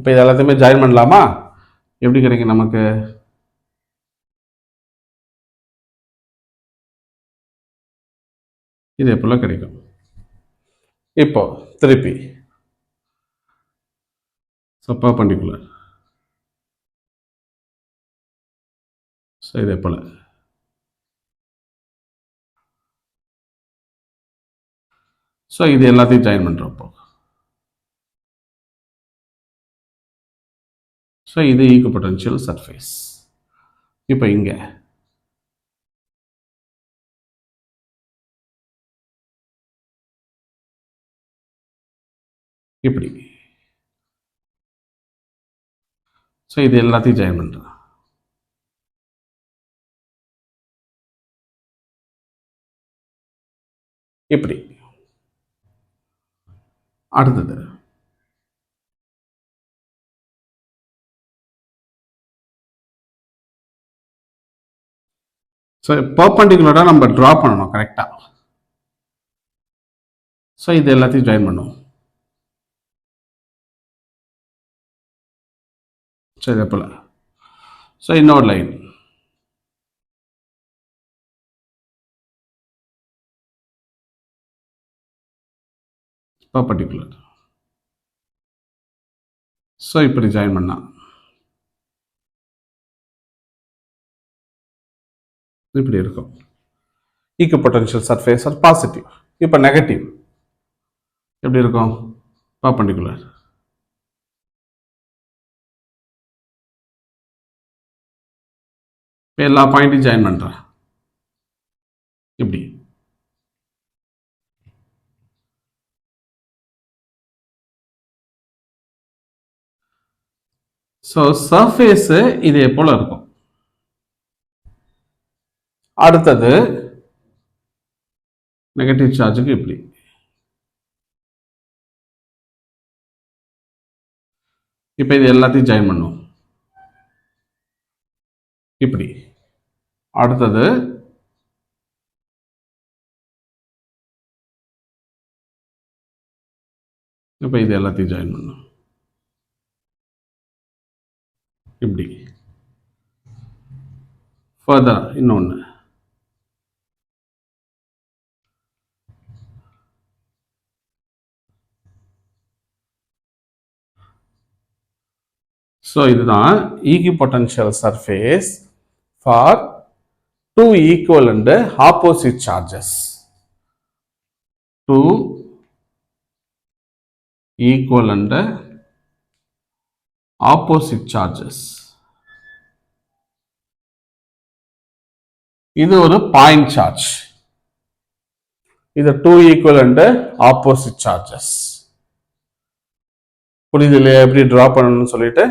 இப்போ இது எல்லாத்தையுமே ஜாயின் பண்ணலாமா? எப்படி கிடைக்கும் நமக்கு? இதே போல கிடைக்கும். இப்போ திருப்பி perpendicular. ஸோ இதே போல ஸோ இது எல்லாத்தையும் ஜாயின் பண்ணுறப்போ ஸோ இது ஈக்குபொட்டன்ஷியல் சர்ஃபேஸ். இப்போ இங்கே இப்படி ஸோ இது எல்லாத்தையும் ஜாயின் பண்ணுறேன். இப்படி அடுத்தது ஸோ பர்பெண்டிகுலராக நம்ம ட்ரா பண்ணணும் கரெக்டாக. ஸோ இது எல்லாத்தையும் ஜாயின் பண்ணுவோம். ஸோ இதே போல் ஸோ இன்னொரு லைன் பர்பெண்டிகுலர். ஸோ இப்படி ஜாயின் பண்ணா இப்படி இருக்கும். ஈக்குபொட்டன்ஷியல் சர்ஃபேஸ் ஆர் பாசிட்டிவ். இப்போ நெகட்டிவ் எப்படி இருக்கும்? பர்பெண்டிகுலர். இப்போ எல்லா பாயிண்ட்டையும் ஜாயின் பண்ணுறேன் இப்படி. ஸோ சர்ஃபேஸு இதே போல் இருக்கும். அடுத்தது நெகட்டிவ் சார்ஜுக்கு இப்படி. இப்போ இது எல்லாத்தையும் ஜாயின் பண்ணுவோம் இப்படி. அடுத்தது இப்போ இது எல்லாத்தையும் ஜாயின் பண்ணும் இப்படி. ஃபர்தர் இன்னொன்று ஸோ இதுதான் equipotential surface for two equal and opposite charges. Two equal and opposite charges. இது ஒரு பாயிண்ட் சார்ஜ். இது two equal and opposite charges. புரியுது இல்லையா எப்படி டிரா பண்ணணும்னு சொல்லிட்டு?